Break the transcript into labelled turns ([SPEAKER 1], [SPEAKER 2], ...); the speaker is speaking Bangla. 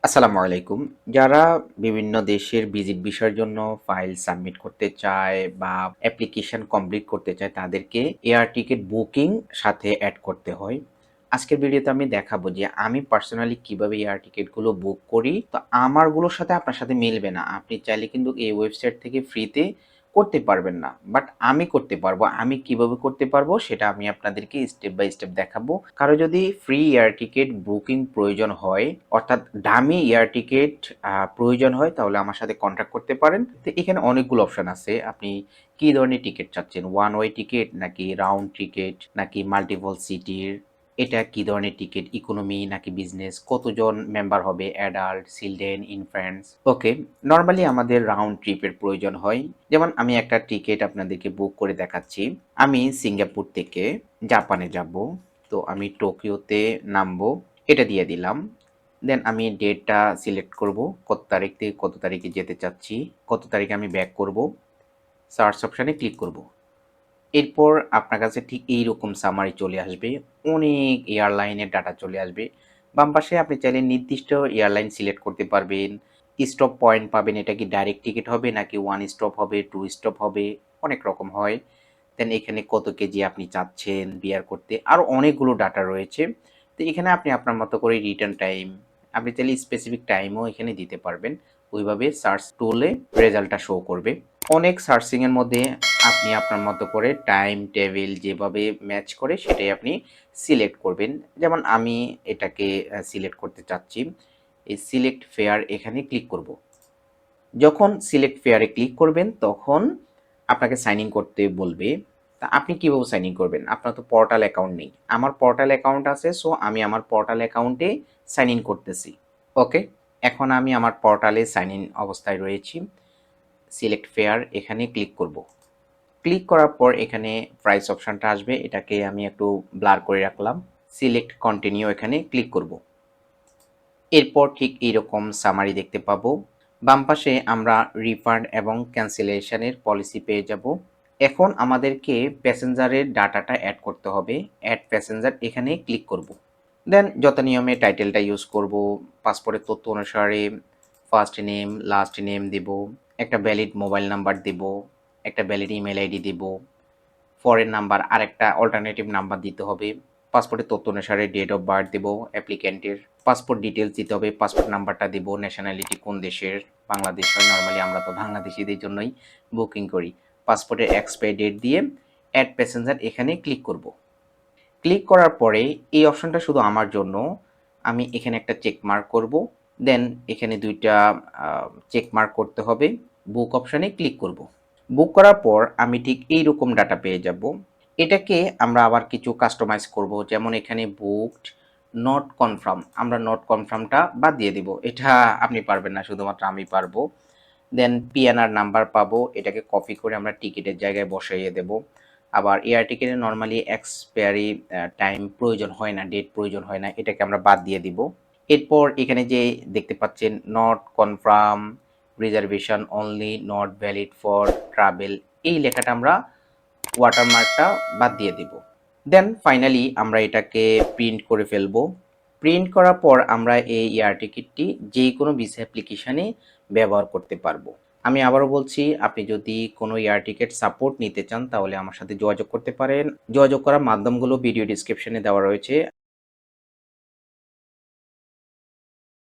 [SPEAKER 1] আসসালামু আলাইকুম। যারা বিভিন্ন দেশের ভিজিট ভিসার জন্য ফাইল সাবমিট করতে চায় বা অ্যাপ্লিকেশন কমপ্লিট করতে চায় তাদেরকে এয়ার টিকেট বুকিং সাথে এড করতে হয়। আজকের ভিডিওতে আমি দেখাবো যে আমি পার্সোনালি কিভাবে এয়ার টিকেটগুলো বুক করি। তো আমারগুলোর সাথে আপনার সাথে মিলবে না। আপনি চাইলে কিন্তু এই ওয়েবসাইট থেকে ফ্রিতে করতে পারবেন না। বাট আমি করতে পারবো। আমি কিভাবে করতে পারবো সেটা আমি আপনাদেরকে স্টেপ বাই স্টেপ দেখাবো। কারো যদি ফ্রি এয়ার টিকেট বুকিং প্রয়োজন হয়, অর্থাৎ দামি এয়ার টিকেট প্রয়োজন হয় তাহলে আমার সাথে কন্ট্যাক্ট করতে পারেন। তো এখানে অনেকগুলো অপশন আছে। আপনি কি ধরনের টিকেট চাচ্ছেন? ওয়ান ওয়ে টিকেট নাকি রাউন্ড টিকেট নাকি মাল্টিপল সিটির? এটা কি ধরনের টিকিট? ইকোনমি নাকি বিজনেস? কতজন মেম্বার হবে? Adult, children, infants? Okay. Normally আমাদের রাউন্ড ট্রিপের প্রয়োজন হয়। যেমন আমি একটা টিকেট আপনাদেরকে বুক করে দেখাচ্ছি। আমি সিঙ্গাপুর থেকে জাপানে যাব। তো আমি টোকিওতে নামবো। এটা দিয়ে দিলাম। দেন আমি ডেটটা সিলেক্ট করব। কত তারিখ থেকে কত তারিখে যেতে চাচ্ছি। কত তারিখে আমি ব্যাক করব। সার্চ অপশানে ক্লিক করব। এরপর আপনার কাছে ঠিক এইরকম সামারি চলে আসবে। অনেক এয়ারলাইনের ডাটা চলে আসবে। বাম পাশে আপনি চাইলে নির্দিষ্ট এয়ারলাইন সিলেক্ট করতে পারবেন। স্টপ পয়েন্ট পাবেন, এটা কি ডাইরেক্ট টিকিট হবে নাকি ওয়ান স্টপ হবে, টু স্টপ হবে, অনেক রকম হয়। দেন এখানে কত কেজি আপনি চাচ্ছেন বিয়ার করতে, আরও অনেকগুলো ডাটা রয়েছে। তো এখানে আপনি আপনার মতো করে রিটার্ন টাইম, আপনি চাইলে স্পেসিফিক টাইমও এখানে দিতে পারবেন। ওইভাবে সার্চ টুলে রেজাল্টটা শো করবে। অনেক সার্চিংয়ের মধ্যে আপনি আপনার মতো করে টাইম টেবিল যেভাবে ম্যাচ করে সেটাই আপনি সিলেক্ট করবেন। যেমন আমি এটাকে সিলেক্ট করতে চাচ্ছি। এই সিলেক্ট ফেয়ার এখানে ক্লিক করব। যখন সিলেক্ট ফেয়ারে ক্লিক করবেন তখন আপনাকে সাইন ইন করতে বলবে। তা আপনি কীভাবে সাইন ইন করবেন? আপনার তো পোর্টাল অ্যাকাউন্ট নেই। আমার পোর্টাল অ্যাকাউন্ট আছে, সো আমি আমার পোর্টাল অ্যাকাউন্টে সাইন ইন করতেছি। ওকে, এখন আমি আমার পোর্টালে সাইন ইন অবস্থায় রয়েছি। সিলেক্ট ফেয়ার এখানে ক্লিক করব। ক্লিক করার পর এখানে প্রাইস অপশানটা আসবে, এটাকে আমি একটু ব্লার করে রাখলাম। সিলেক্ট কন্টিনিউ এখানে ক্লিক করব। এরপর ঠিক এইরকম সামারি দেখতে পাবো। বাম পাশে আমরা রিফান্ড এবং ক্যান্সেলেশনের পলিসি পেয়ে যাব। এখন আমাদেরকে প্যাসেঞ্জারের ডাটাটা অ্যাড করতে হবে। অ্যাড প্যাসেঞ্জার এখানে ক্লিক করব। দেন যত নিয়মে টাইটেলটা ইউজ করব। পাসপোর্টের তথ্য অনুসারে ফার্স্ট নেম, লাস্ট নেম দেব, একটা ভ্যালিড মোবাইল নাম্বার দেব, একটা ভ্যালিড ইমেল আইডি দেব, ফরেন নাম্বার আরেকটা অল্টারনেটিভ নাম্বার দিতে হবে। পাসপোর্টের তথ্য অনুসারে ডেট অফ বার্থ দেব, অ্যাপ্লিক্যান্টের পাসপোর্ট ডিটেলস দিতে হবে, পাসপোর্ট নাম্বারটা দেব, ন্যাশনালিটি কোন দেশের, বাংলাদেশ হয় নর্মালি, আমরা তো বাংলাদেশিদের জন্যই বুকিং করি। পাসপোর্টের এক্সপায়ারি ডেট দিয়ে অ্যাড প্যাসেঞ্জার এখানে ক্লিক করব। ক্লিক করার পরে এই অপশনটা শুধু আমার জন্য, আমি এখানে একটা চেক মার্ক করব। দেন এখানে দুইটা চেক মার্ক করতে হবে। বুক অপশানে ক্লিক করব। বুক করার পর আমি ঠিক এইরকম ডাটা পেয়ে যাব। এটাকে আমরা আবার কিছু কাস্টমাইজ করব, যেমন এখানে বুকড নট কনফার্ম, আমরা নট কনফার্মটা বাদ দিয়ে দিব। এটা আপনি পারবেন না, শুধুমাত্র আমি পারবো। দেন পিএনআর নাম্বার পাবো, এটাকে কপি করে আমরা টিকিটের জায়গায় বসাইয়ে দেব। আবার এয়ার টিকিটে নর্মালি এক্সপায়ারি টাইম প্রয়োজন হয় না, ডেট প্রয়োজন হয় না, এটাকে আমরা বাদ দিয়ে দিব। এরপর এখানে যে দেখতে পাচ্ছেন not confirm, reservation only, not valid for travel, এই লেখাটা আমরা ওয়াটারমার্কটা বাদ দিয়ে দেব। দেন ফাইনালি আমরা এটাকে প্রিন্ট করে ফেলবো। প্রিন্ট করার পর আমরা এই এয়ার টিকিটটি যে কোনো ভিসা অ্যাপ্লিকেশানে ব্যবহার করতে পারবো। আমি আবারও বলছি, আপনি যদি কোনো এয়ার টিকেট সাপোর্ট নিতে চান তাহলে আমার সাথে যোগাযোগ করতে পারেন। যোগাযোগ করার মাধ্যমগুলো ভিডিও ডিসক্রিপশনে দেওয়া রয়েছে।